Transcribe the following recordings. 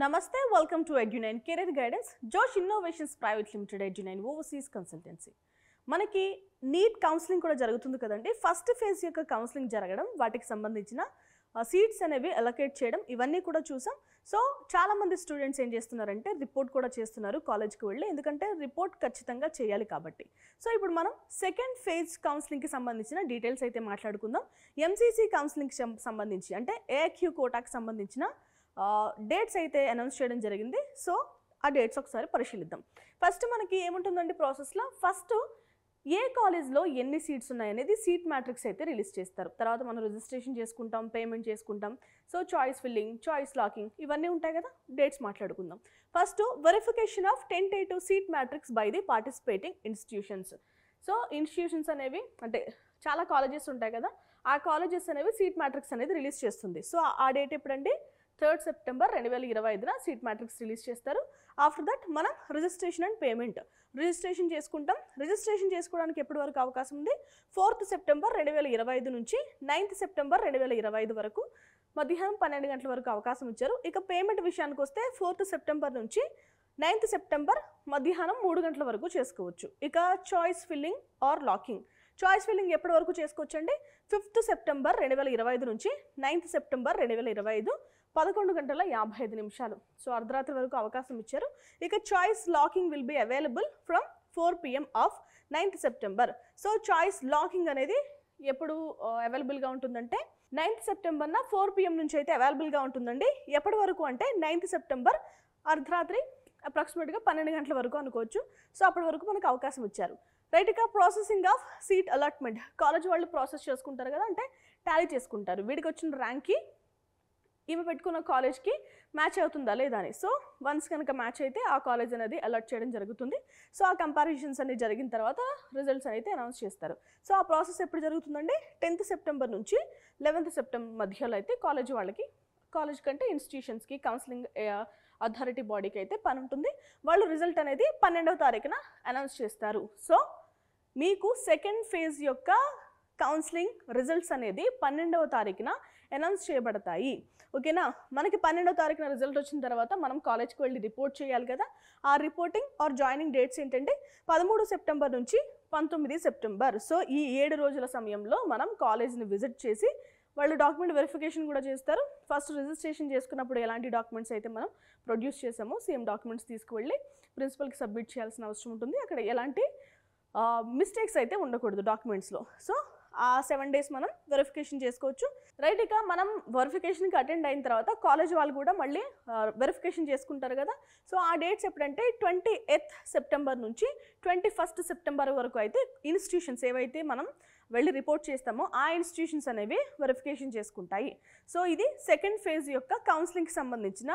Namaste, welcome to Edu9 Career Guidance, Josh Innovations Private Limited, Edu9 Overseas Consultancy. మనకి NEET counselling కూడా జరుగుతుంది కదండి. First phase యొక్క counselling జరగడం, వాటికి సంబంధించిన సీట్స్ అనేవి అలొకేట్ చేయడం, ఇవన్నీ కూడా చూసాం. సో చాలా మంది స్టూడెంట్స్ ఏం చేస్తున్నారంటే రిపోర్ట్ కూడా చేస్తున్నారు కాలేజ్కి వెళ్ళి, ఎందుకంటే రిపోర్ట్ ఖచ్చితంగా చేయాలి కాబట్టి. సో ఇప్పుడు మనం సెకండ్ ఫేజ్ కౌన్సిలింగ్కి సంబంధించిన డీటెయిల్స్ అయితే మాట్లాడుకుందాం. ఎంసీసీ కౌన్సిలింగ్కి సంబంధించి అంటే ఏక్యూ కోటాకి సంబంధించిన డేట్స్ అయితే అనౌన్స్ చేయడం జరిగింది. సో ఆ డేట్స్ ఒకసారి పరిశీలిద్దాం. ఫస్ట్ మనకి ఏముంటుందండి ప్రాసెస్లో, ఫస్ట్ ఏ కాలేజ్లో ఎన్ని సీట్స్ ఉన్నాయనేది సీట్ మ్యాట్రిక్స్ అయితే రిలీజ్ చేస్తారు. తర్వాత మనం రిజిస్ట్రేషన్ చేసుకుంటాం, పేమెంట్ చేసుకుంటాం. So choice filling, choice locking ఇవన్నీ ఉంటాయి కదా. డేట్స్ మాట్లాడుకుందాం. First verification of tentative seat matrix by the participating institutions. So institutions అనేవి అంటే చాలా కాలేజెస్ ఉంటాయి కదా, ఆ కాలేజెస్ అనేవి సీట్ మ్యాట్రిక్స్ అనేది రిలీజ్ చేస్తుంది. సో ఆ డేట్ ఎప్పుడండి, 3rd సెప్టెంబర్ 2025న సీట్ మ్యాట్రిక్స్ రిలీజ్ చేస్తారు. ఆఫ్టర్ దట్ మనం రిజిస్ట్రేషన్ అండ్ పేమెంట్ రిజిస్ట్రేషన్ చేసుకుంటాం. రిజిస్ట్రేషన్ చేసుకోవడానికి ఎప్పటి వరకు అవకాశం ఉంది, 4th సెప్టెంబర్ 2025 నుంచి 9th సెప్టెంబర్ 2025 వరకు మధ్యాహ్నం 12 గంటల వరకు అవకాశం ఇచ్చారు. ఇక పేమెంట్ విషయానికి వస్తే 4th సెప్టెంబర్ నుంచి 9th సెప్టెంబర్ మధ్యాహ్నం 3 గంటల వరకు చేసుకోవచ్చు. ఇక choice filling or locking, choice filling ఎప్పటి వరకు చేసుకోవచ్చు అండి, 5th సెప్టెంబర్ 2025 నుంచి 9th సెప్టెంబర్ 2025 11 గంటల 55 నిమిషాలు. సో అర్ధరాత్రి వరకు అవకాశం ఇచ్చారు. ఇక choice locking will be available from 4 PM of 9th September. So choice locking అనేది ఎప్పుడు అవైలబుల్గా ఉంటుందంటే 9th సెప్టెంబర్న 4 PM నుంచి అయితే అవైలబుల్గా ఉంటుందండి. ఎప్పటి వరకు అంటే 9th సెప్టెంబర్ అర్ధరాత్రి అప్రాక్సిమేట్గా 12 గంటల వరకు అనుకోవచ్చు. సో అప్పటి వరకు మనకు అవకాశం ఇచ్చారు. రైట్, ఇక processing of seat allotment, college వాళ్ళు ప్రాసెస్ చేసుకుంటారు కదా, అంటే టాలీ చేసుకుంటారు వీడికి వచ్చిన ర్యాంక్కి ఈమె పెట్టుకున్న కాలేజ్కి మ్యాచ్ అవుతుందా లేదా అని. సో వన్స్ కనుక మ్యాచ్ అయితే ఆ కాలేజ్ అనేది అలాట్ చేయడం జరుగుతుంది. సో ఆ కంపారిజన్స్ అనేది జరిగిన తర్వాత రిజల్ట్స్ అయితే అనౌన్స్ చేస్తారు. సో ఆ ప్రాసెస్ ఎప్పుడు జరుగుతుందండి, 10th సెప్టెంబర్ నుంచి 11th సెప్టెంబర్ మధ్యలో అయితే కాలేజ్ వాళ్ళకి, కాలేజ్ కంటే ఇన్స్టిట్యూషన్స్కి కౌన్సిలింగ్ అథారిటీ బాడీకి అయితే పని ఉంటుంది. వాళ్ళు రిజల్ట్ అనేది 12వ తారీఖున అనౌన్స్ చేస్తారు. సో మీకు సెకండ్ ఫేజ్ యొక్క కౌన్సిలింగ్ రిజల్ట్స్ అనేది 12వ తారీఖున అనౌన్స్ చేయబడతాయి. ఓకేనా, మనకి 12వ తారీఖున రిజల్ట్ వచ్చిన తర్వాత మనం కాలేజ్కి వెళ్ళి రిపోర్ట్ చేయాలి కదా. ఆ రిపోర్టింగ్ ఆర్ జాయినింగ్ డేట్స్ ఏంటంటే 13 సెప్టెంబర్ నుంచి 19 సెప్టెంబర్. సో ఈ 7 రోజుల సమయంలో మనం కాలేజ్ని విజిట్ చేసి వాళ్ళు డాక్యుమెంట్ వెరిఫికేషన్ కూడా చేస్తారు. ఫస్ట్ రిజిస్ట్రేషన్ చేసుకున్నప్పుడు ఎలాంటి డాక్యుమెంట్స్ అయితే మనం ప్రొడ్యూస్ చేసామో సేమ్ డాక్యుమెంట్స్ తీసుకువెళ్ళి ప్రిన్సిపల్కి సబ్మిట్ చేయాల్సిన అవసరం ఉంటుంది. అక్కడ ఎలాంటి మిస్టేక్స్ అయితే ఉండకూడదు డాక్యుమెంట్స్లో. సో ఆ 7 days మనం వెరిఫికేషన్ చేసుకోవచ్చు. రైట్, ఇక మనం వెరిఫికేషన్కి అటెండ్ అయిన తర్వాత కాలేజ్ వాళ్ళు కూడా మళ్ళీ వెరిఫికేషన్ చేసుకుంటారు కదా. సో ఆ డేట్స్ ఎప్పుడంటే 28th సెప్టెంబర్ నుంచి 21st సెప్టెంబర్ వరకు అయితే ఇన్స్టిట్యూషన్స్ ఏవైతే మనం వెళ్ళి రిపోర్ట్ చేస్తామో ఆ ఇన్స్టిట్యూషన్స్ అనేవి వెరిఫికేషన్ చేసుకుంటాయి. సో ఇది సెకండ్ ఫేజ్ యొక్క కౌన్సిలింగ్కి సంబంధించిన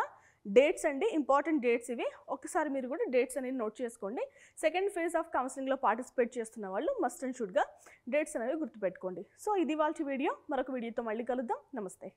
డేట్స్ అండి, ఇంపార్టెంట్ డేట్స్ ఇవి. ఒకసారి మీరు కూడా డేట్స్ అనేది నోట్ చేసుకోండి. సెకండ్ ఫేజ్ ఆఫ్ కౌన్సిలింగ్లో పార్టిసిపేట్ చేస్తున్న వాళ్ళు మస్ట్ అండ్ షుడ్గా డేట్స్ అనేవి గుర్తుపెట్టుకోండి. సో ఇది వాళ్ళ వీడియో, మరొక వీడియోతో మళ్ళీ కలుద్దాం. నమస్తే.